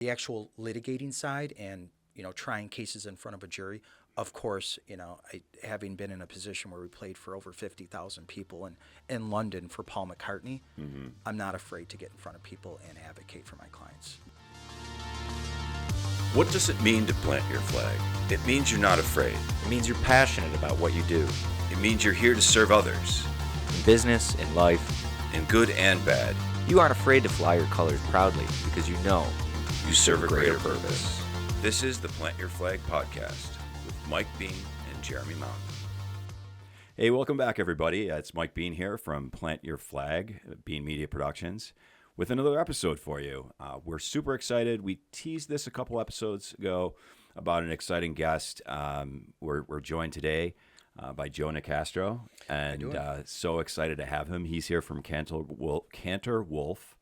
The actual litigating side and, trying cases in front of a jury, of course, having been in a position where we played for over 50,000 people in London for Paul McCartney, I'm not afraid to get in front of people and advocate for my clients. What does it mean to plant your flag? It means you're not afraid. It means you're passionate about what you do. It means you're here to serve others. In business, in life. In good and bad. You aren't afraid to fly your colors proudly because you know you serve a greater purpose. This is the Plant Your Flag podcast with Mike Bean and Jeremy Mountain. Hey, welcome back, everybody. It's Mike Bean here from Plant Your Flag, Bean Media Productions, with another episode for you. We're super excited. We teased this a couple episodes ago about an exciting guest. We're joined today by Joe Nicastro, and so excited to have him. He's here from Cantor Wolf,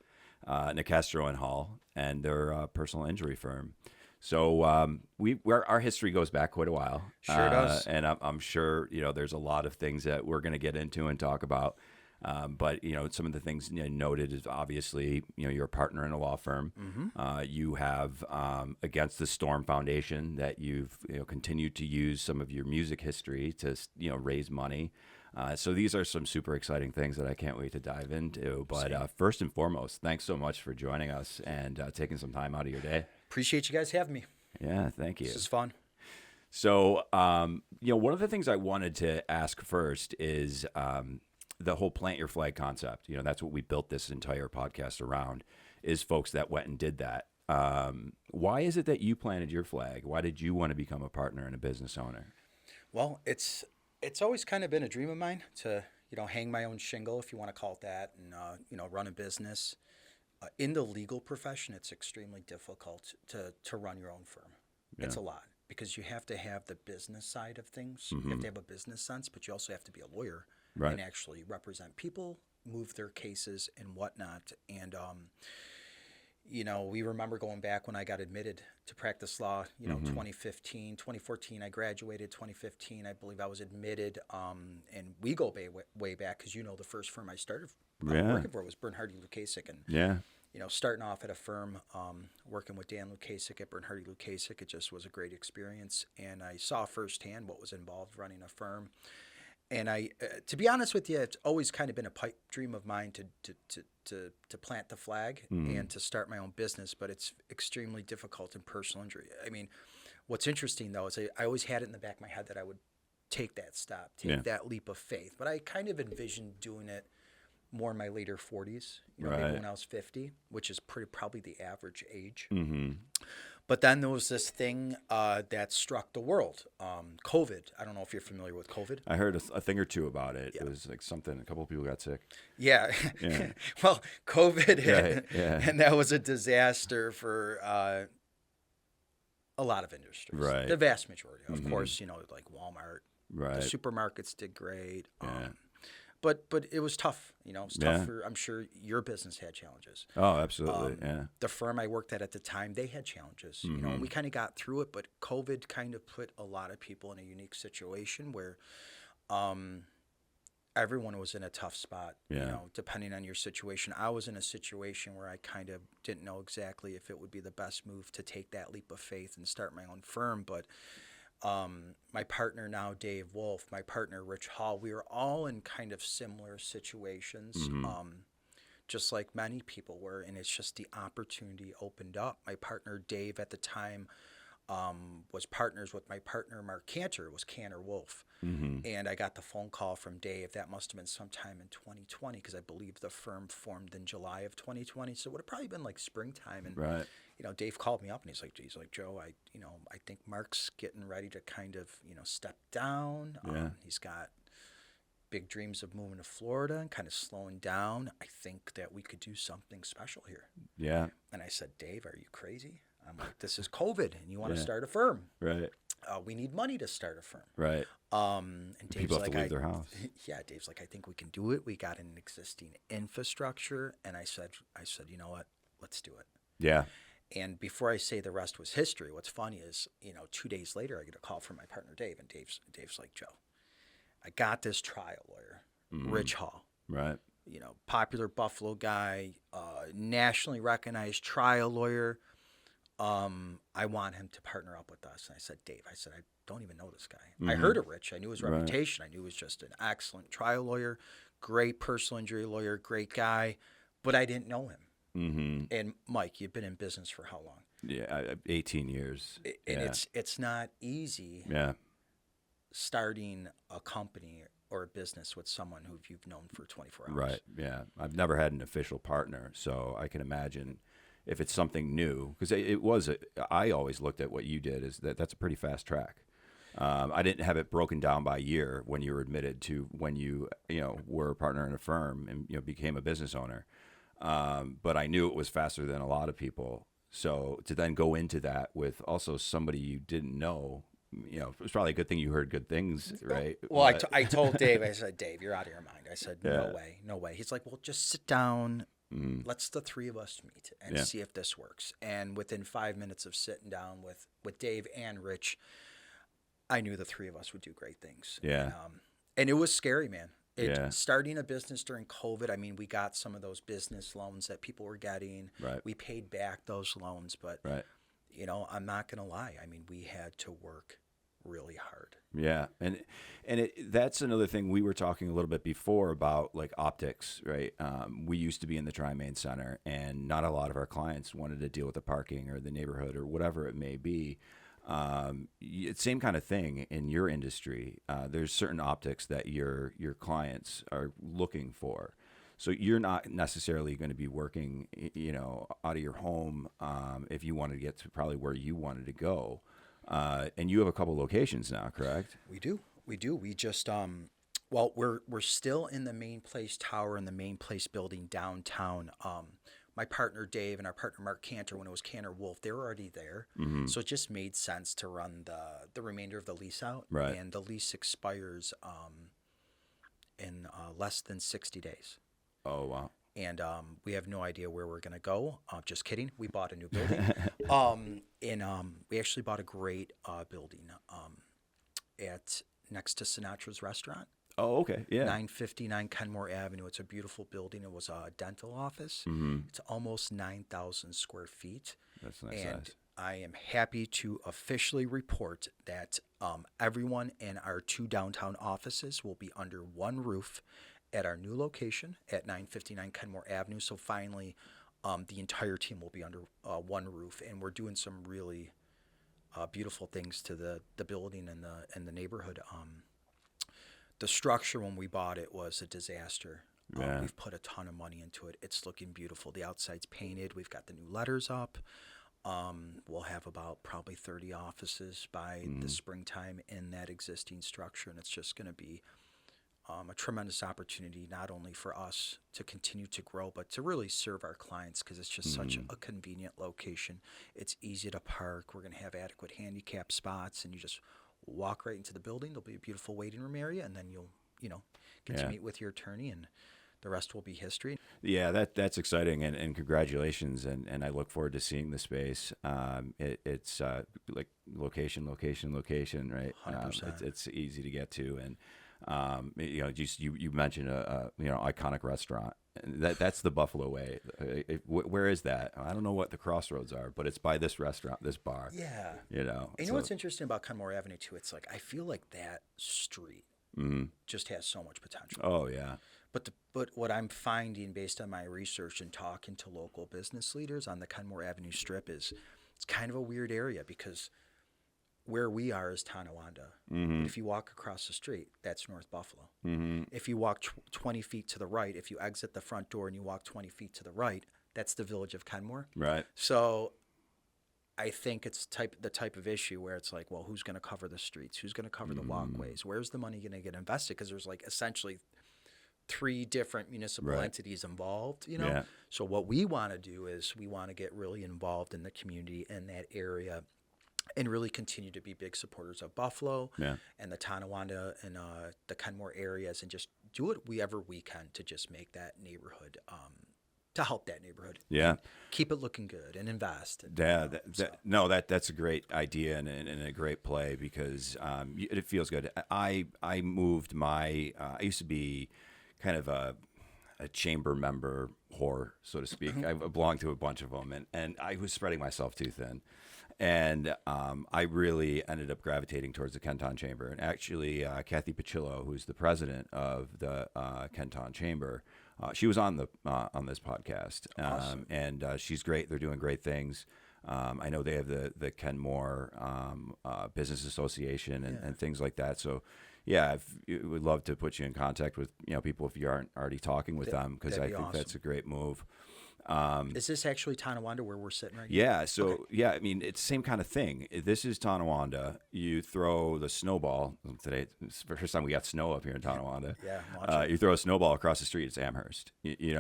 Nicastro and Hall, and their personal injury firm. So our history goes back quite a while. Sure does. And I'm sure there's a lot of things that we're going to get into and talk about. But some of the things noted is obviously you're a partner in a law firm. Mm-hmm. You have Against the Storm Foundation that you've continued to use some of your music history to raise money. So these are some super exciting things that I can't wait to dive into. But first and foremost, thanks so much for joining us and taking some time out of your day. Appreciate you guys having me. Yeah, thank you. This is fun. So one of the things I wanted to ask first is the whole plant your flag concept. That's what we built this entire podcast around, is folks that went and did that. Why is it that you planted your flag? Why did you want to become a partner and a business owner? Well, it's always kind of been a dream of mine to, hang my own shingle, if you want to call it that, and, run a business. In the legal profession, it's extremely difficult to run your own firm. Yeah. It's a lot because you have to have the business side of things. Mm-hmm. You have to have a business sense, but you also have to be a lawyer. Right. And actually represent people, move their cases and whatnot. And, we remember going back when I got admitted to practice law, 2015, 2014, I graduated, 2015, I believe I was admitted. And we go way back because, the first firm I started working for was Bernhardi Lukasik. And, starting off at a firm, working with Dan Lukasik at Bernhardi Lukasik, it just was a great experience. And I saw firsthand what was involved running a firm. And I, to be honest with you, it's always kind of been a pipe dream of mine to plant the flag and to start my own business, but it's extremely difficult in personal injury. I mean, what's interesting though is I always had it in the back of my head that I would take that step, that leap of faith. But I kind of envisioned doing it more in my later 40s, maybe when I was 50, which is probably the average age. Mm-hmm. But then there was this thing that struck the world, COVID. I don't know if you're familiar with COVID. I heard a thing or two about it. Yeah. It was like something, a couple of people got sick. Yeah. Well, COVID hit, and that was a disaster for a lot of industries. Right. The vast majority. Of course, like Walmart. Right. The supermarkets did great. But it was tough, It was tough for, I'm sure your business had challenges. Oh, absolutely, The firm I worked at the time, they had challenges, and we kind of got through it, but COVID kind of put a lot of people in a unique situation where everyone was in a tough spot, depending on your situation. I was in a situation where I kind of didn't know exactly if it would be the best move to take that leap of faith and start my own firm, but my partner now, Dave Wolf, my partner, Rich Hall, we were all in kind of similar situations, just like many people were, and it's just the opportunity opened up. My partner, Dave, at the time, was partners with my partner, Mark Cantor, was Cantor Wolf. Mm-hmm. And I got the phone call from Dave. That must have been sometime in 2020 because I believe the firm formed in July of 2020. So it would have probably been like springtime. And, Dave called me up and he's like, Joe, I think Mark's getting ready to kind of, step down. He's got big dreams of moving to Florida and kind of slowing down. I think that we could do something special here. Yeah. And I said, Dave, are you crazy? I'm like, this is COVID and you want to start a firm. Right. We need money to start a firm. Right. And Dave's people have to leave their house. Yeah. Dave's like, I think we can do it. We got an existing infrastructure. And I said, you know what? Let's do it. Yeah. And before I say the rest was history, what's funny is, 2 days later, I get a call from my partner, Dave. And Dave's like, Joe, I got this trial lawyer, Rich Hall. Right. Popular Buffalo guy, nationally recognized trial lawyer. I want him to partner up with us. And I said, Dave, I don't even know this guy. I heard of Rich. I knew his reputation. I knew he was just an excellent trial lawyer, great personal injury lawyer, great guy, but I didn't know him. And Mike, you've been in business for how long? Yeah, 18 years. And it's not easy starting a company or a business with someone who you've known for 24 hours. Right, yeah. I've never had an official partner, so I can imagine if it's something new, because I always looked at what you did as that's a pretty fast track. I didn't have it broken down by year when you were admitted to when you were a partner in a firm and became a business owner. But I knew it was faster than a lot of people. So to then go into that with also somebody you didn't know, it was probably a good thing you heard good things, right? Well, I told Dave, I said, Dave, you're out of your mind. I said, no way. He's like, well, just sit down. Let's the three of us meet and see if this works. And within 5 minutes of sitting down with Dave and Rich, I knew the three of us would do great things. Yeah. And it was scary, man. Starting a business during COVID, I mean, we got some of those business loans that people were getting. Right. We paid back those loans, but, I'm not going to lie. I mean, we had to work really hard. Yeah. And that's another thing we were talking a little bit before about, like Outtakes, right? We used to be in the Tri-Main Center, and not a lot of our clients wanted to deal with the parking or the neighborhood or whatever it may be. Same kind of thing in your industry. There's certain optics that your clients are looking for. So you're not necessarily going to be working, out of your home if you wanted to get to probably where you wanted to go. And you have a couple locations now, correct? We do. We just we're still in the Main Place Tower in the Main Place building downtown. My partner Dave and our partner Mark Cantor, when it was Cantor Wolf, they were already there. So it just made sense to run the remainder of the lease out. Right. And the lease expires in less than 60 days. Oh, wow. And we have no idea where we're going to go. Just kidding. We bought a new building. We actually bought a great building next to Sinatra's restaurant. Oh, okay. Yeah. 959 Kenmore Avenue. It's a beautiful building. It was a dental office. It's almost 9,000 square feet. That's nice. And I am happy to officially report that everyone in our 2 downtown offices will be under one roof at our new location at 959 Kenmore Avenue. So finally, the entire team will be under one roof, and we're doing some really beautiful things to the building and the neighborhood. The structure when we bought it was a disaster. We've put a ton of money into it. It's looking beautiful. The outside's painted. We've got the new letters up. We'll have about probably 30 offices by the springtime in that existing structure, and it's just going to be a tremendous opportunity not only for us to continue to grow, but to really serve our clients, because it's just such a convenient location. It's easy to park. We're going to have adequate handicap spots, and you just walk right into the building. There'll be a beautiful waiting room area, and then you'll get to meet with your attorney, and the rest will be history. Yeah, that's exciting, and congratulations, and I look forward to seeing the space. It's like location, right? 100%. It's easy to get to, and you mentioned a iconic restaurant. That's the Buffalo Way. Where is that? I don't know what the crossroads are, but it's by this restaurant, this bar. Yeah. And what's interesting about Kenmore Avenue too? It's like I feel like that street just has so much potential. Oh yeah. But what I'm finding based on my research and talking to local business leaders on the Kenmore Avenue Strip is it's kind of a weird area, because where we are is Tonawanda. But if you walk across the street, that's North Buffalo. If you walk 20 feet to the right, if you exit the front door and you walk 20 feet to the right, that's the village of Kenmore. Right. So I think it's the type of issue where it's like, well, who's going to cover the streets? Who's going to cover the walkways? Where's the money going to get invested? Because there's like essentially 3 different municipal entities involved, Yeah. So what we want to do is we want to get really involved in the community in that area, and really continue to be big supporters of Buffalo and the Tonawanda and the Kenmore areas, and just do what we can to just make that neighborhood, to help that neighborhood. Yeah. Keep it looking good and invest. That's a great idea and a great play, because it feels good. I moved I used to be kind of a chamber member whore, so to speak. I belonged to a bunch of them, and I was spreading myself too thin. And I really ended up gravitating towards the Kenton Chamber. And actually, Kathy Pachillo, who's the president of the Kenton Chamber, she was on this podcast. Awesome. And she's great. They're doing great things. I know they have the Kenmore Business Association and things like that. So, yeah, would love to put you in contact with people if you aren't already talking with them, because I think that's a great move. Is this actually Tonawanda where we're sitting right now? Yeah, so yeah, I mean, it's the same kind of thing. This is Tonawanda. You throw the snowball. Today, it's the first time we got snow up here in Tonawanda. Yeah, you throw a snowball across the street, it's Amherst.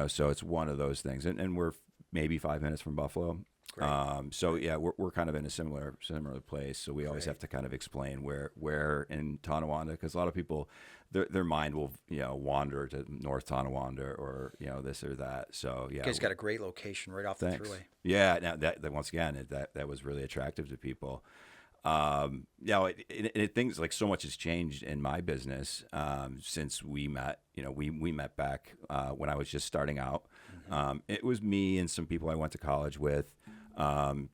So it's one of those things, and we're maybe 5 minutes from Buffalo. So yeah, we're kind of in a similar place. So we always have to kind of explain where in Tonawanda, because a lot of people, their mind will wander to North Tonawanda or this or that. So yeah, you guys got a great location right off the thruway. Yeah, now that once again that was really attractive to people. Things like so much has changed in my business since we met. We met back when I was just starting out. It was me and some people I went to college with,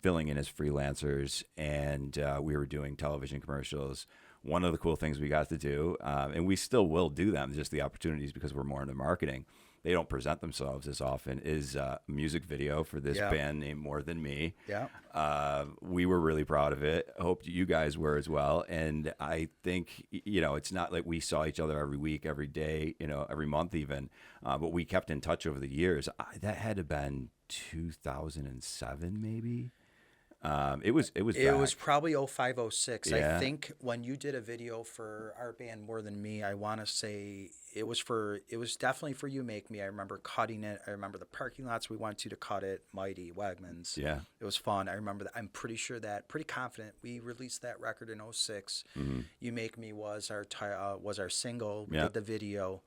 filling in as freelancers, and we were doing television commercials. One of the cool things we got to do, and we still will do them, just the opportunities because we're more into marketing. They don't present themselves as often, is a music video for this band named More Than Me. Yeah. We were really proud of it. I hope you guys were as well. And I think, it's not like we saw each other every week, every day, every month even, but we kept in touch over the years. That had to have been 2007 maybe. It was probably 05, 06. Yeah. I think when you did a video for our band More Than Me, I want to say it was definitely for You Make Me. I remember cutting it. I remember the parking lots we went to cut it. Mighty, Wegmans. Yeah. It was fun. I remember that. I'm pretty confident we released that record in 06. Mm-hmm. You Make Me was our single. We Yeah. did the video.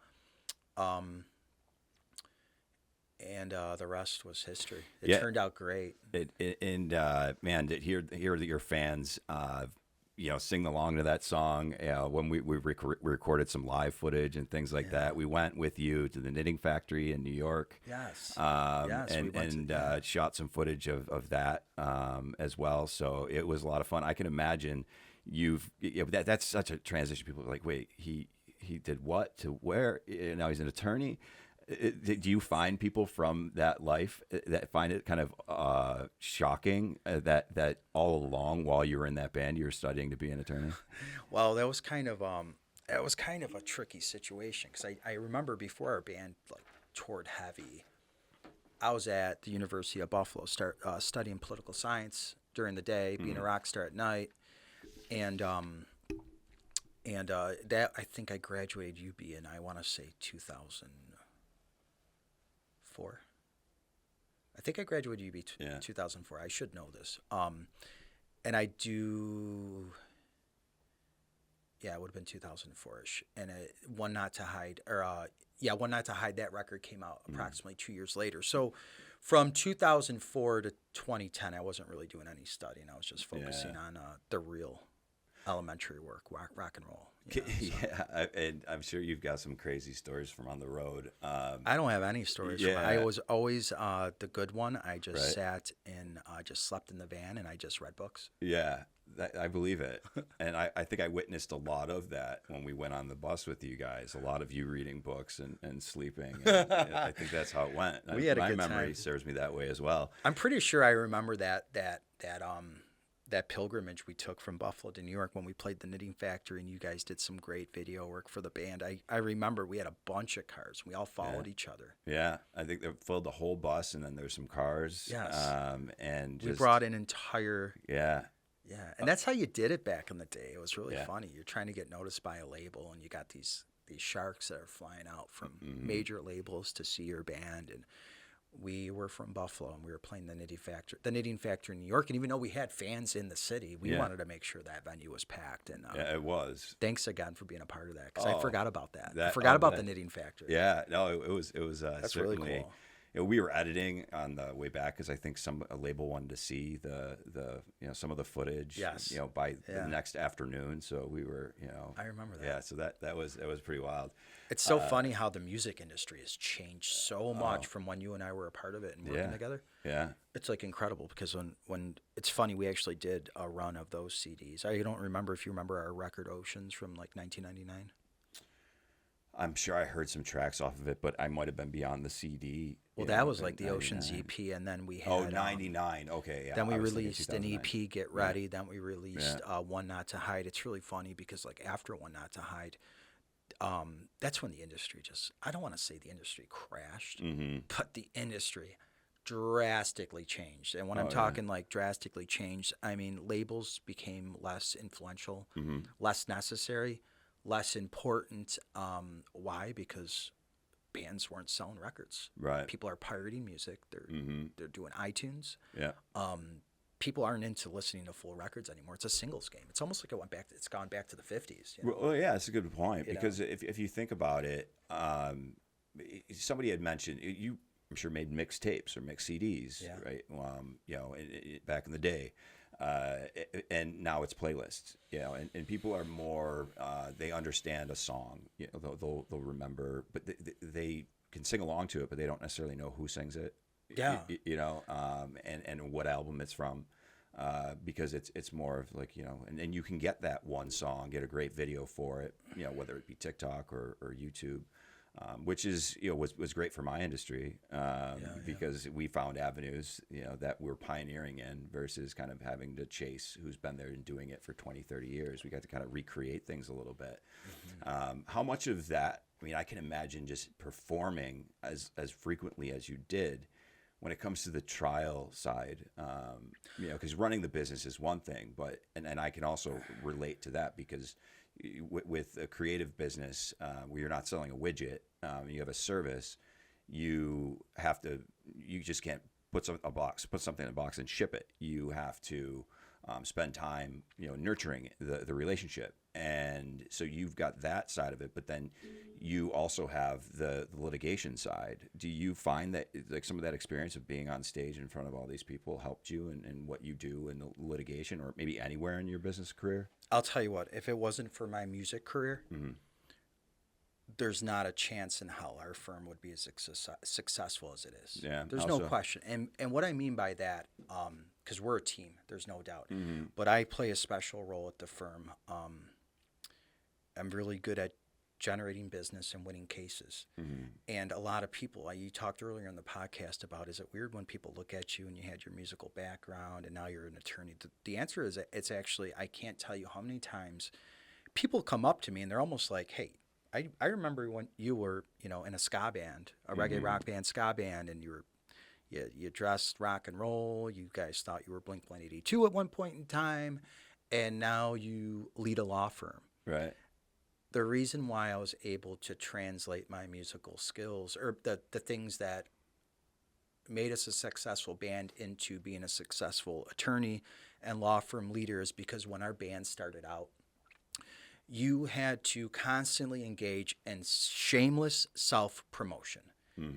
And the rest was history. It turned out great. Man, to hear that your fans, sing along to that song. When we recorded some live footage and things like that. We went with you to the Knitting Factory in New York. Yes. And shot some footage of that as well. So it was a lot of fun. I can imagine that's such a transition. People are like, wait, he did what to where? Now he's an attorney. Do you find people from that life that find it kind of shocking that all along while you were in that band you were studying to be an attorney? Well, that was kind of a tricky situation, because I remember before our band toured heavy, I was at the University of Buffalo studying political science during the day, being a rock star at night, and that I think I graduated UB in, I want to say 2004. I think I graduated UB 2004. I should know this. And I do. Yeah, it would have been 2004ish. And One Not to Hide, One Not to Hide. That record came out approximately 2 years later. So, from 2004 to 2010, I wasn't really doing any studying. I was just focusing on the real elementary work, rock and roll. And I'm sure you've got some crazy stories from on the road. I don't have any stories. I was always the good one. I just sat and just slept in the van and I just read books. Yeah, I believe it. And I think I witnessed a lot of that when we went on the bus with you guys. A lot of you reading books and sleeping. And I think that's how it went. We had a My good memory time. serves me that way as well. I'm pretty sure I remember that pilgrimage we took from Buffalo to New York when we played the Knitting Factory, and you guys did some great video work for the band. I remember we had a bunch of cars. We all followed each other. Yeah, I think they filled the whole bus, and then there's some cars. Yes. And we brought an entire... Yeah. Yeah, and that's how you did it back in the day. It was really funny. You're trying to get noticed by a label, and you got these sharks that are flying out from major labels to see your band, and we were from Buffalo, and we were playing the Knitting Factory in New York. And even though we had fans in the city, we wanted to make sure that venue was packed. And it was. Thanks again for being a part of that, because I forgot about that. I forgot about the Knitting Factory. Yeah, no, it was That's certainly, really cool. we were editing on the way back because I think a label wanted to see the some of the footage. Yes. By the next afternoon. So we were I remember that. Yeah. So that was pretty wild. It's so funny how the music industry has changed so much from when you and I were a part of it and working together. Yeah. It's like incredible because when it's funny, we actually did a run of those CDs. I don't remember if you remember our record Oceans from like 1999. I'm sure I heard some tracks off of it, but I might have been beyond the CD. Well, that was like the Oceans EP, and then we had 99. Okay, yeah. Then we released an EP, Get Ready. Yeah. Then we released One Not to Hide. It's really funny because like after One Not to Hide, that's when the industry I don't want to say the industry crashed, but the industry drastically changed. And when I'm talking like drastically changed, I mean labels became less influential, less necessary, less important. Why? Because bands weren't selling records. Right. People are pirating music. They're doing iTunes. Yeah. People aren't into listening to full records anymore. It's a singles game. It's almost like it's gone back to the 50s. Well, yeah, that's a good point because if you think about it, somebody had mentioned I'm sure made mixed tapes or mixed CDs, right? Back in the day. And now it's playlists, and people are more, they understand a song, they'll remember, but they can sing along to it, but they don't necessarily know who sings it, and what album it's from, because it's more of like, and you can get that one song, get a great video for it, whether it be TikTok or YouTube. Which is was great for my industry because we found avenues that we're pioneering in versus kind of having to chase who's been there and doing it for 20, 30 years. We got to kind of recreate things a little bit. How much of that? I mean, I can imagine just performing as frequently as you did. When it comes to the trial side, because running the business is one thing, but and I can also relate to that because with a creative business where you're not selling a widget, you have a service, you just can't put something in a box and ship it. You have to spend time, nurturing the relationship. And so you've got that side of it, but then you also have the litigation side. Do you find that like some of that experience of being on stage in front of all these people helped you in what you do in the litigation or maybe anywhere in your business career? I'll tell you what, if it wasn't for my music career, there's not a chance in hell our firm would be as successful as it is. Yeah, there's no question. And what I mean by that, because we're a team, there's no doubt. But I play a special role at the firm. I'm really good at generating business and winning cases. And a lot of people, you talked earlier in the podcast about, is it weird when people look at you and you had your musical background and now you're an attorney? The answer is it's actually, I can't tell you how many times people come up to me and they're almost like, hey, I remember when you were, in a ska band, a reggae rock band, ska band, and you dressed rock and roll. You guys thought you were Blink-182 at one point in time, and now you lead a law firm. Right. The reason why I was able to translate my musical skills or the things that made us a successful band into being a successful attorney and law firm leader is because when our band started out, you had to constantly engage in shameless self-promotion.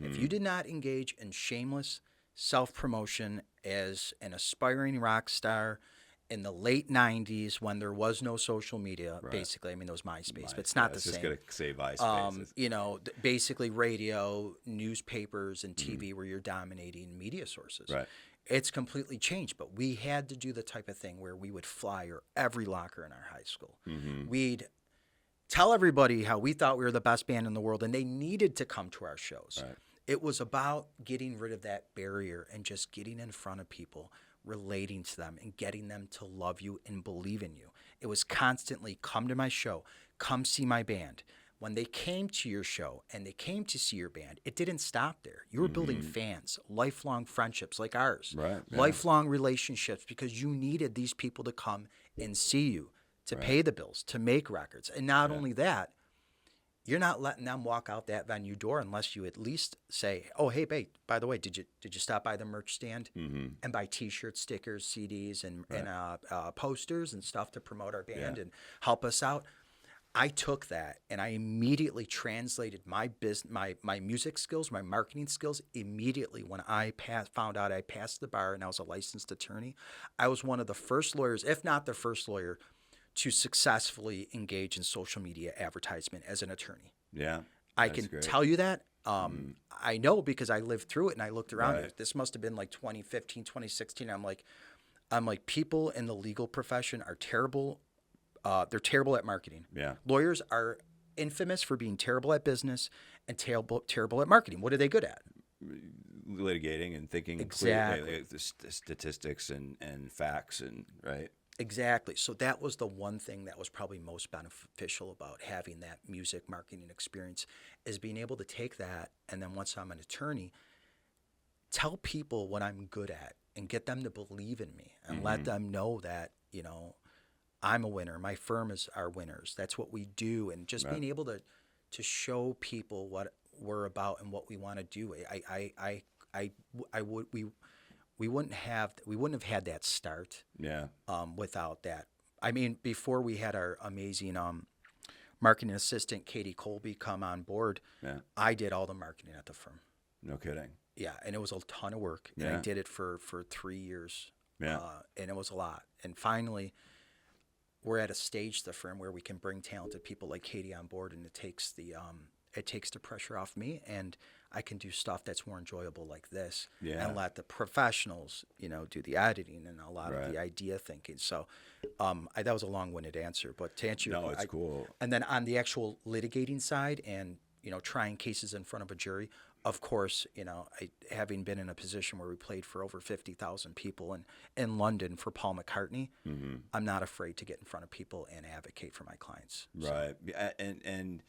If you did not engage in shameless self-promotion as an aspiring rock star in the late 90s when there was no social media, basically, I mean, there was MySpace, but it's not the same. I was just going to say MySpace. Basically radio, newspapers, and TV where you're dominating media sources. Right. It's completely changed, but we had to do the type of thing where we would flyer every locker in our high school. We'd tell everybody how we thought we were the best band in the world, and they needed to come to our shows. Right. It was about getting rid of that barrier and just getting in front of people, relating to them, and getting them to love you and believe in you. It was constantly, come to my show, come see my band. When they came to your show and they came to see your band, it didn't stop there. You were building fans, lifelong friendships like ours, lifelong relationships, because you needed these people to come and see you, to pay the bills, to make records. And not only that, you're not letting them walk out that venue door unless you at least say, oh, hey, babe, by the way, did you stop by the merch stand and buy T-shirts, stickers, CDs, and posters and stuff to promote our band and help us out? I took that and I immediately translated my music skills, my marketing skills immediately when I found out I passed the bar and I was a licensed attorney. I was one of the first lawyers, if not the first lawyer, to successfully engage in social media advertisement as an attorney. Yeah. I can tell you that. I know because I lived through it and I looked around. Right. This must have been like 2015, 2016. I'm like, people in the legal profession are terrible. They're terrible at marketing. Yeah. Lawyers are infamous for being terrible at business and terrible at marketing. What are they good at? Litigating and thinking Exactly. clearly, the statistics and facts and right. Exactly. So that was the one thing that was probably most beneficial about having that music marketing experience, is being able to take that and then once I'm an attorney, tell people what I'm good at and get them to believe in me and let them know that, I'm a winner. My firm is our winners. That's what we do. And just being able to show people what we're about and what we want to do. We wouldn't have had that start. Yeah. Without that. I mean, before we had our amazing marketing assistant Katie Colby come on board, I did all the marketing at the firm. No kidding. Yeah, and it was a ton of work. And I did it for 3 years. Yeah. And it was a lot. And finally, we're at a stage, the firm, where we can bring talented people like Katie on board, and it takes the pressure off me, and I can do stuff that's more enjoyable like this, and let the professionals, do the editing and a lot of the idea thinking. So that was a long-winded answer, but to answer your it's cool. And then on the actual litigating side and, trying cases in front of a jury, of course, having been in a position where we played for over 50,000 people in London for Paul McCartney, I'm not afraid to get in front of people and advocate for my clients. Right. So. And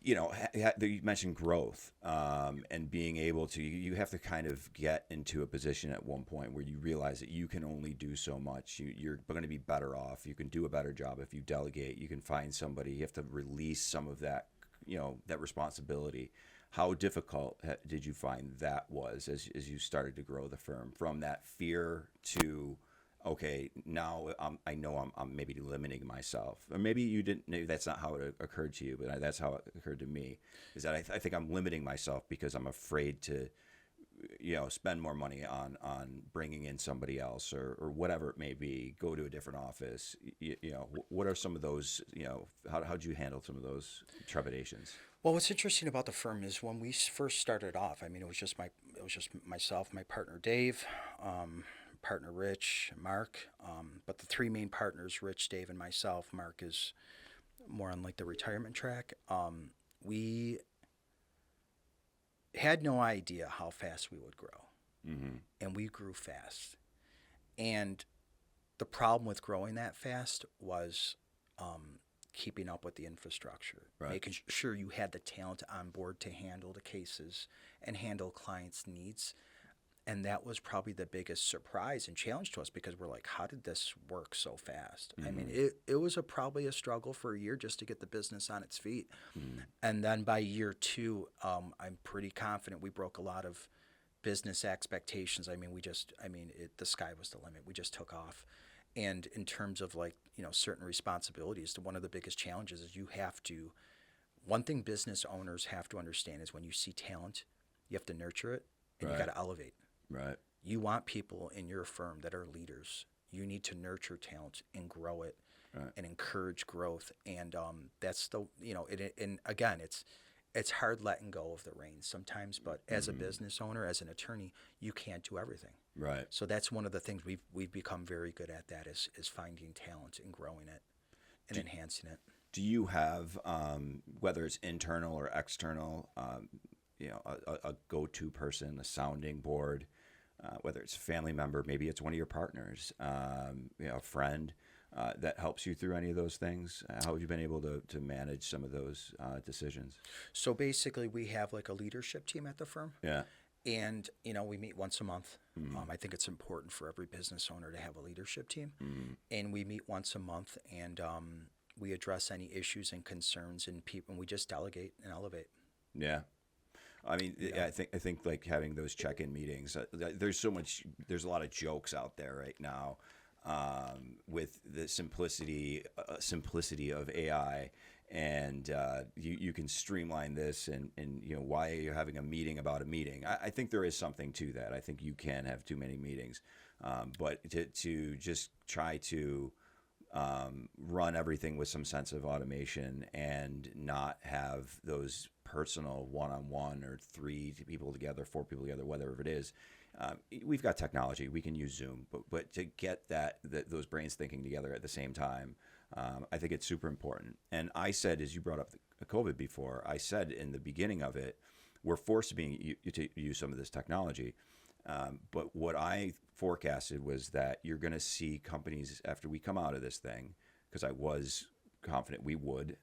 you mentioned growth and being able to, you have to kind of get into a position at one point where you realize that you can only do so much. You're going to be better off. You can do a better job if you delegate. You can find somebody. You have to release some of that, that responsibility. How difficult did you find that was as you started to grow the firm, from that fear to, okay, now I know I'm maybe limiting myself, or maybe you didn't. Maybe that's not how it occurred to you, but that's how it occurred to me. Is that I think I'm limiting myself because I'm afraid to, spend more money on bringing in somebody else or whatever it may be. Go to a different office. What are some of those? How'd you handle some of those trepidations? Well, what's interesting about the firm is when we first started off, I mean, it was just myself, my partner Dave, partner Rich, Mark, but the 3 main partners, Rich, Dave, and myself. Mark is more on like the retirement track. We had no idea how fast we would grow, and we grew fast. And the problem with growing that fast was keeping up with the infrastructure, making sure you had the talent on board to handle the cases and handle clients' needs. And that was probably the biggest surprise and challenge to us, because we're like, how did this work so fast? I mean, it was probably a struggle for a year just to get the business on its feet. And then by year 2, I'm pretty confident we broke a lot of business expectations. I mean, the sky was the limit. We just took off. And in terms of certain responsibilities, one of the biggest challenges is one thing business owners have to understand is when you see talent, you have to nurture it and you got to elevate. Right. You want people in your firm that are leaders. You need to nurture talent and grow it and encourage growth. And that's and again, it's hard letting go of the reins sometimes, but as a business owner, as an attorney, you can't do everything. Right. So that's one of the things we've become very good at, that is finding talent and growing it and enhancing it. Do you have, whether it's internal or external, a go-to person, a sounding board, whether it's a family member, maybe it's one of your partners, a friend, that helps you through any of those things? How have you been able to manage some of those decisions? So basically, we have like a leadership team at the firm. Yeah. And, we meet once a month. I think it's important for every business owner to have a leadership team. And we meet once a month, and we address any issues and concerns in people, and we just delegate and elevate. Yeah. I mean, I think like having those check-in meetings, there's a lot of jokes out there right now. with the simplicity of AI, and you can streamline this, and why are you having a meeting about a meeting? I think there is something to that. I think you can have too many meetings, but to just try to run everything with some sense of automation and not have those personal one-on-one or 3 people together, 4 people together, whatever it is. We've got technology. We can use Zoom, but to get those brains thinking together at the same time, I think it's super important. And I said, as you brought up the COVID before, I said in the beginning of it, we're forced to use some of this technology. But what I forecasted was that you're going to see companies, after we come out of this thing, because I was confident we would,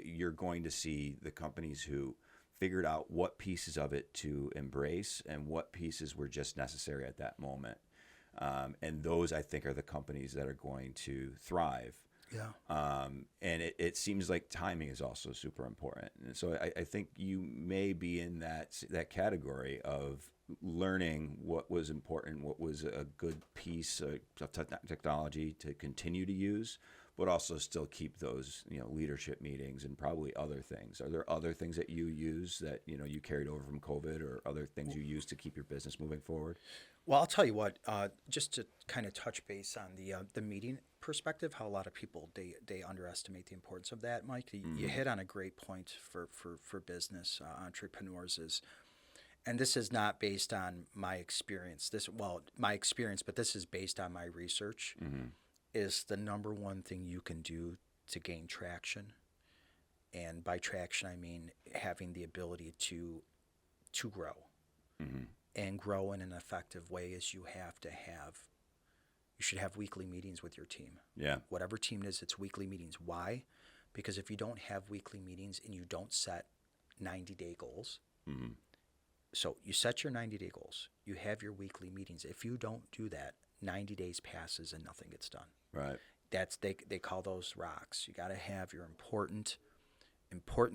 you're going to see the companies who figured out what pieces of it to embrace and what pieces were just necessary at that moment. And those, I think, are the companies that are going to thrive. Yeah. And it seems like timing is also super important. And so I think you may be in that category of learning what was important, what was a good piece of technology to continue to use, but also still keep those leadership meetings and probably other things. Are there other things that you use that you carried over from COVID, or other things you use to keep your business moving forward? Well, I'll tell you what. Just to kind of touch base on the meeting perspective, how a lot of people they underestimate the importance of that, Mike. You hit on a great point for business entrepreneurs is. And this is not based on my experience. My experience, but this is based on my research. Is the number one thing you can do to gain traction. And by traction, I mean having the ability to grow. And grow in an effective way is you should have weekly meetings with your team. Yeah. Whatever team it is, it's weekly meetings. Why? Because if you don't have weekly meetings and you don't set 90-day goals, so you set your 90-day goals, you have your weekly meetings. If you don't do that, 90 days passes and nothing gets done. Right. They call those rocks. You got to have your important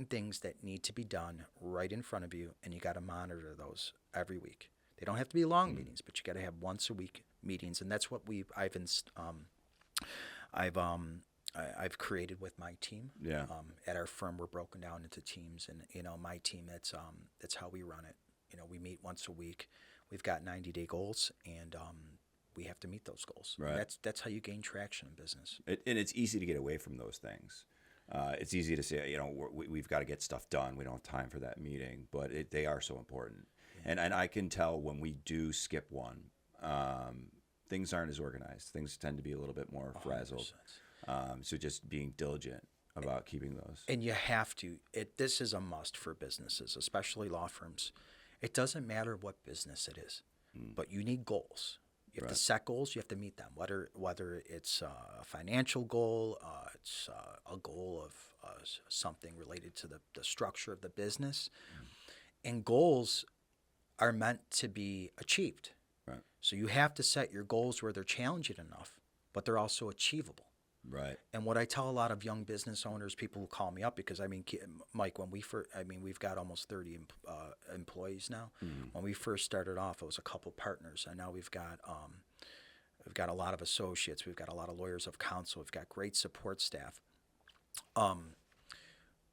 things that need to be done right in front of you, and you got to monitor those every week. They don't have to be long meetings, but you got to have once a week meetings, and that's what I've created with my team. Yeah. At our firm, we're broken down into teams, and my team, that's how we run it. We meet once a week. We've got 90-day goals, and we have to meet those goals. Right. That's how you gain traction in business. And it's easy to get away from those things. It's easy to say, we've got to get stuff done. We don't have time for that meeting, but they are so important. Yeah. And I can tell when we do skip one, things aren't as organized. Things tend to be a little bit more frazzled. So just being diligent about keeping those. And you have to. This is a must for businesses, especially law firms. It doesn't matter what business it is, but you need goals. You have to set goals. You have to meet them. Whether it's a financial goal, it's a goal of something related to the structure of the business, and goals are meant to be achieved. Right. So you have to set your goals where they're challenging enough, but they're also achievable. Right. And what I tell a lot of young business owners, people who call me up, because Mike, when we've got almost 30 employees now. When we first started off, it was a couple partners, and now we've got a lot of associates, we've got a lot of lawyers of counsel, we've got great support staff.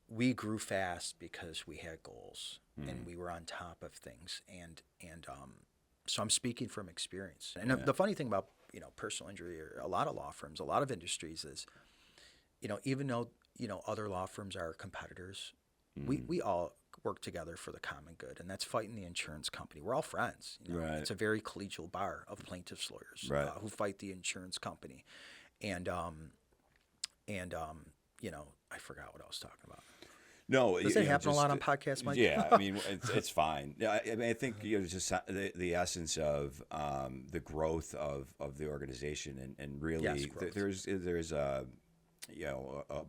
We grew fast because we had goals and we were on top of things, and so I'm speaking from experience. And the funny thing about personal injury, or a lot of law firms, a lot of industries is, even though, other law firms are competitors, we all work together for the common good, and that's fighting the insurance company. We're all friends. Right. It's a very collegial bar of plaintiffs' lawyers who fight the insurance company. And I forgot what I was talking about. No, does that happen a lot on podcasts, Mike? Yeah, I mean, it's fine. I think just the essence of the growth of the organization, and really there's a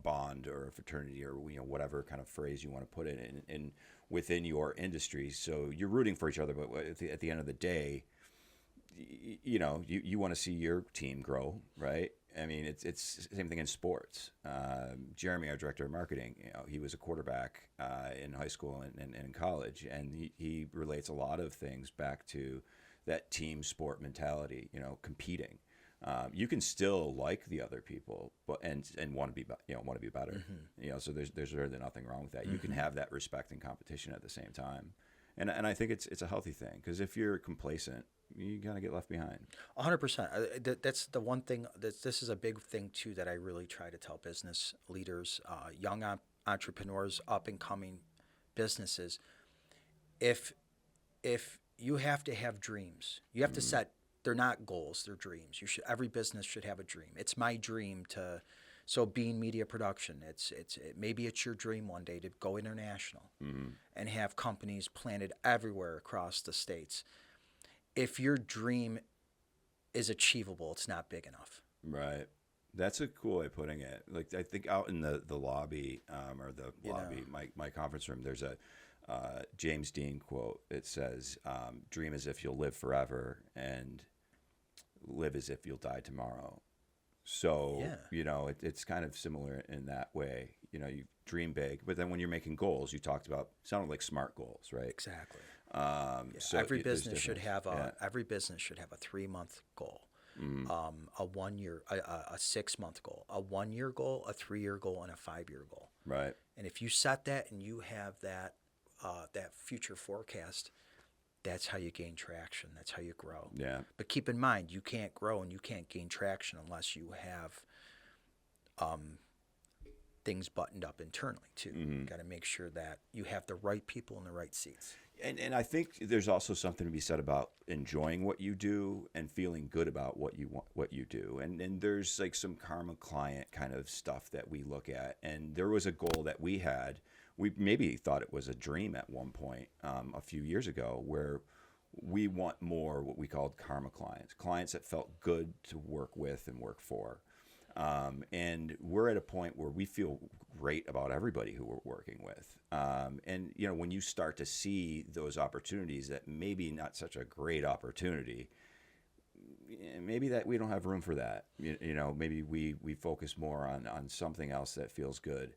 bond or a fraternity, or whatever kind of phrase you want to put it in within your industry. So you're rooting for each other, but at the end of the day, you want to see your team grow, right? I mean, it's the same thing in sports. Jeremy, our director of marketing, he was a quarterback in high school and in college, and he relates a lot of things back to that team sport mentality, competing. You can still like the other people, but and want to be better. So there's really nothing wrong with that. You can have that respect and competition at the same time, and I think it's a healthy thing, because if you're complacent, you gotta get left behind. 100%. That's the one thing. This is a big thing too that I really try to tell business leaders, young entrepreneurs, up and coming businesses. If you have to have dreams, you have to set. They're not goals; they're dreams. Every business should have a dream. It's my dream to. So being media production, maybe it's your dream one day to go international and have companies planted everywhere across the states. If your dream is achievable, it's not big enough. Right. That's a cool way of putting it. Like, I think out in the lobby, my conference room, there's a James Dean quote. It says, dream as if you'll live forever, and live as if you'll die tomorrow. So, it's kind of similar in that way. You dream big, but then when you're making goals, you talked about, sounded like SMART goals, right? Exactly. So every business should have a 3-month goal, a 1 year, a 6-month goal, a 1 year goal, a 3-year goal, and a 5-year goal. Right. And if you set that and you have that future forecast, that's how you gain traction. That's how you grow. Yeah. But keep in mind, you can't grow and you can't gain traction unless you have things buttoned up internally too. You got to make sure that you have the right people in the right seats. And I think there's also something to be said about enjoying what you do and feeling good about what you do. And there's like some karma client kind of stuff that we look at. And there was a goal that we had. We maybe thought it was a dream at one point a few years ago, where we want more what we called karma clients that felt good to work with and work for. And we're at a point where we feel great about everybody who we're working with. And when you start to see those opportunities that maybe not such a great opportunity, maybe that we don't have room for that. Maybe we focus more on something else that feels good.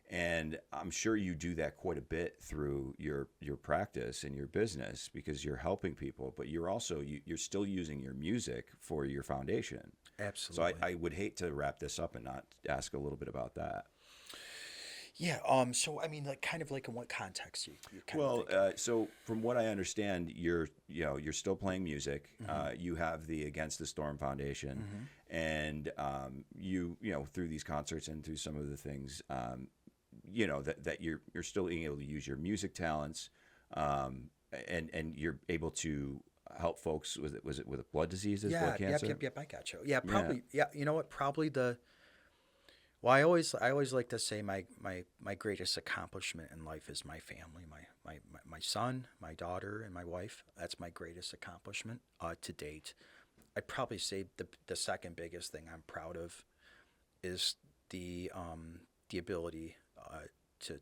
And I'm sure you do that quite a bit through your practice and your business, because you're helping people, but you're also you're still using your music for your foundation. Absolutely. So I would hate to wrap this up and not ask a little bit about that. Yeah. So I mean, like in what context you kind of think? So from what I understand, you're still playing music. You have the Against the Storm Foundation, and you through these concerts and through some of the things, that you're still being able to use your music talents, and you're able to help folks. Was it with blood diseases, blood cancer? Yep. I got you. Yeah, probably. Yeah, you know what? Probably Well, I always like to say my greatest accomplishment in life is my family, my son, my daughter, and my wife. That's my greatest accomplishment to date. I'd probably say the second biggest thing I'm proud of is the ability to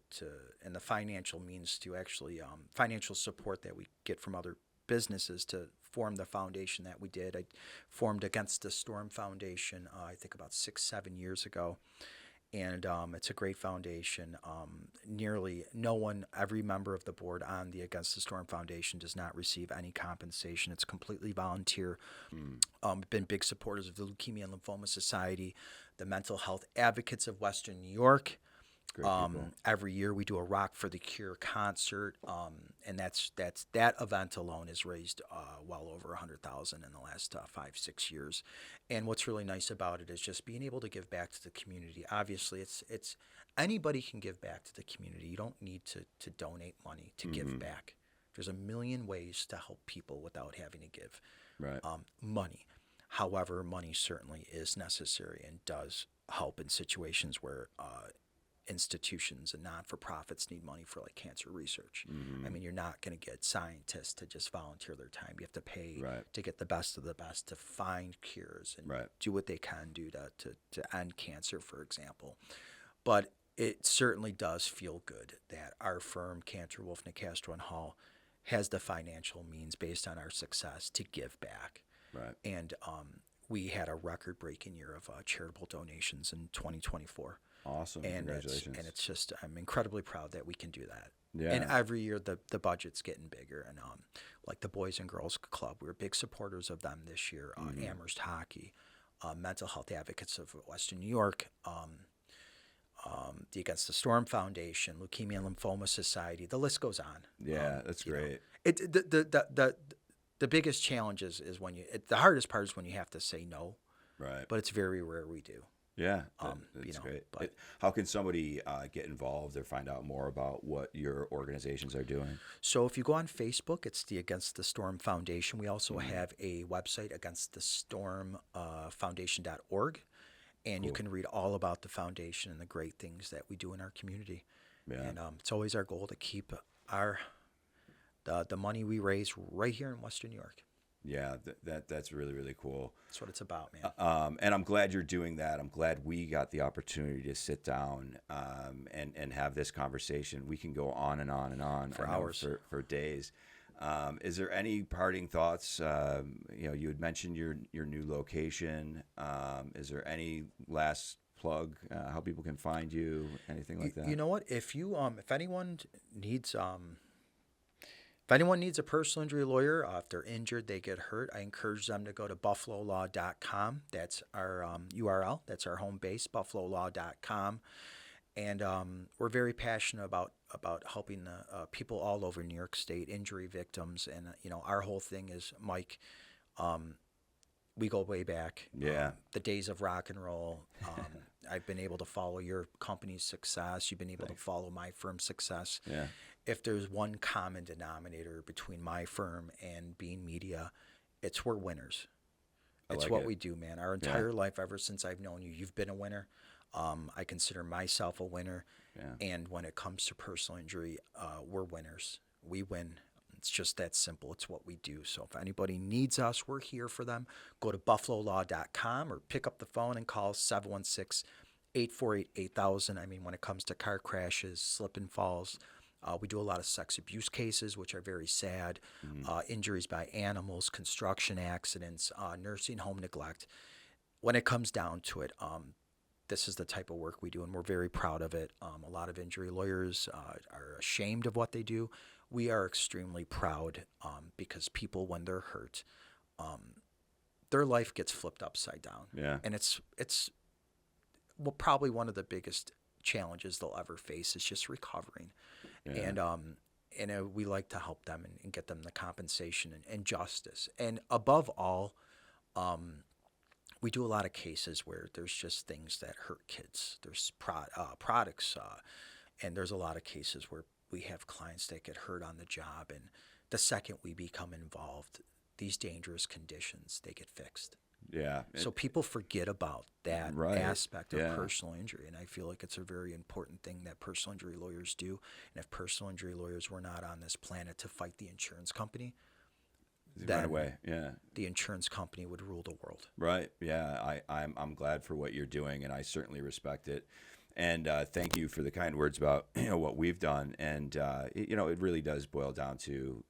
and the financial means to actually financial support that we get from other businesses to form the foundation that we did. I formed Against the Storm Foundation, I think about 6-7 years ago. And it's a great foundation. Nearly no one, every member of the board on the Against the Storm Foundation does not receive any compensation. It's completely volunteer. Been big supporters of the Leukemia and Lymphoma Society, the Mental Health Advocates of Western New York. Every year we do a Rock for the Cure concert, and that event alone has raised well over $100,000 in the last 5-6 years. And what's really nice about it is just being able to give back to the community. Obviously, it's anybody can give back to the community. You don't need to donate money to give back. There's a million ways to help people without having to give money. However, money certainly is necessary and does help in situations where institutions and non-for-profits need money for like cancer research. I mean, you're not going to get scientists to just volunteer their time. You have to pay to get the best of the best to find cures and do what they can do to end cancer, for example. But it certainly does feel good that our firm, Cantor, Wolf, Nicastro, and Hall, has the financial means based on our success to give back. And we had a record-breaking year of charitable donations in 2024. Awesome. And Congratulations. It's just, I'm incredibly proud that we can do that. Yeah. And every year the budget's getting bigger. And like the Boys and Girls Club, we were big supporters of them this year. Amherst Hockey, Mental Health Advocates of Western New York, the Against the Storm Foundation, Leukemia and Lymphoma Society. The list goes on. Yeah, that's great. The biggest challenge is when the hardest part is when you have to say no. Right. But it's very rare we do. Yeah, that's great. But how can somebody get involved or find out more about what your organizations are doing? So if you go on Facebook, it's the Against the Storm Foundation. We also have a website, againstthestormfoundation.org, and you can read all about the foundation and the great things that we do in our community. Yeah. And it's always our goal to keep the money we raise right here in Western New York. Yeah, that's really, really cool. That's what it's about, man. And I'm glad you're doing that. I'm glad we got the opportunity to sit down and have this conversation. We can go on and on and on for hours, for days. Is there any parting thoughts? You had mentioned your new location. Is there any last plug? How people can find you? Anything like that? You know what? If anyone needs If anyone needs a personal injury lawyer, if they're injured, they get hurt, I encourage them to go to buffalolaw.com. That's our URL. That's our home base, buffalolaw.com. And we're very passionate about helping people all over New York State, injury victims. And, our whole thing is, Mike, we go way back. Yeah. The days of rock and roll. I've been able to follow your company's success. You've been able to follow my firm's success. Yeah. If there's one common denominator between my firm and Bean Media, it's we're winners. It's what we do, man. Our entire life, ever since I've known you, you've been a winner. I consider myself a winner. Yeah. And when it comes to personal injury, we're winners. We win. It's just that simple. It's what we do. So if anybody needs us, we're here for them. Go to buffalolaw.com or pick up the phone and call 716-848-8000. I mean, when it comes to car crashes, slip and falls, we do a lot of sex abuse cases, which are very sad, injuries by animals, construction accidents, nursing home neglect. When it comes down to it, this is the type of work we do, and we're very proud of it. A lot of injury lawyers are ashamed of what they do. We are extremely proud because people, when they're hurt, their life gets flipped upside down. Yeah. And it's probably one of the biggest challenges they'll ever face is just recovering. Yeah. And we like to help them and get them the compensation and justice. And above all, we do a lot of cases where there's just things that hurt kids. There's products, and there's a lot of cases where we have clients that get hurt on the job. And the second we become involved, these dangerous conditions, they get fixed. Yeah. So people forget about that aspect of personal injury, and I feel like it's a very important thing that personal injury lawyers do. And if personal injury lawyers were not on this planet to fight the insurance company, then the insurance company would rule the world. Right. Yeah. I'm glad for what you're doing, and I certainly respect it. And thank you for the kind words about what we've done. And it really does boil down to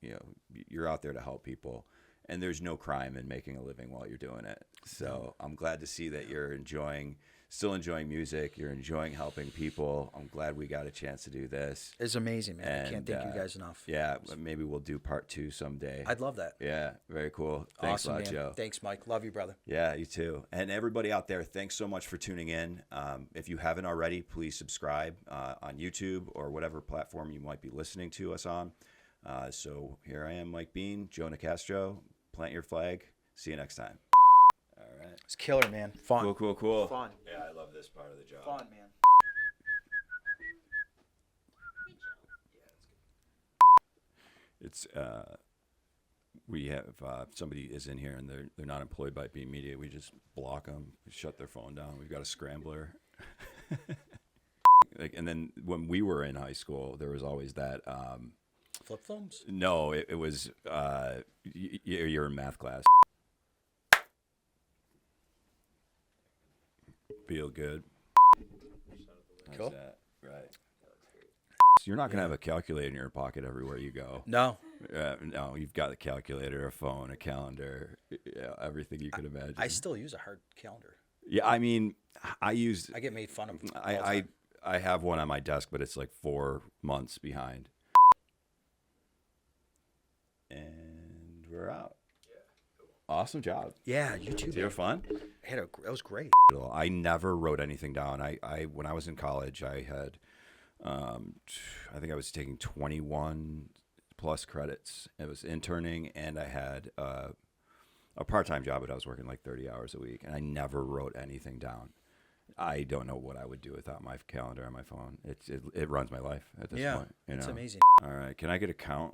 you're out there to help people. And there's no crime in making a living while you're doing it. So I'm glad to see that you're still enjoying music. You're enjoying helping people. I'm glad we got a chance to do this. It's amazing, man. And I can't thank you guys enough. Yeah, maybe we'll do part 2 someday. I'd love that. Yeah, very cool. Thanks a lot, Joe. Thanks, Mike. Love you, brother. Yeah, you too. And everybody out there, thanks so much for tuning in. If you haven't already, please subscribe on YouTube or whatever platform you might be listening to us on. So here I am, Mike Bean, Joe Nicastro. Plant your flag. See you next time. All right. It's killer, man. Fun. Cool. Fun. Yeah, I love this part of the job. Fun, man. It's we have somebody is in here and they're not employed by B Media. We just block them, shut their phone down. We've got a scrambler. And then when we were in high school, there was always that. Flip phones? No, it was you're in math class. Feel good. Cool. That? Right. So you're not going to have a calculator in your pocket everywhere you go. No. No, you've got a calculator, a phone, a calendar, everything you could imagine. I still use a hard calendar. Yeah, I mean, I get made fun of. I have one on my desk, but it's like 4 months behind. And we're out. Yeah, cool. Awesome job. Yeah, you too. Did you have fun? That was great. I never wrote anything down. I when I was in college, I had, I think I was taking 21 plus credits. It was interning, and I had a part-time job, but I was working like 30 hours a week, and I never wrote anything down. I don't know what I would do without my calendar on my phone. It runs my life at this point. It's amazing. All right, can I get a count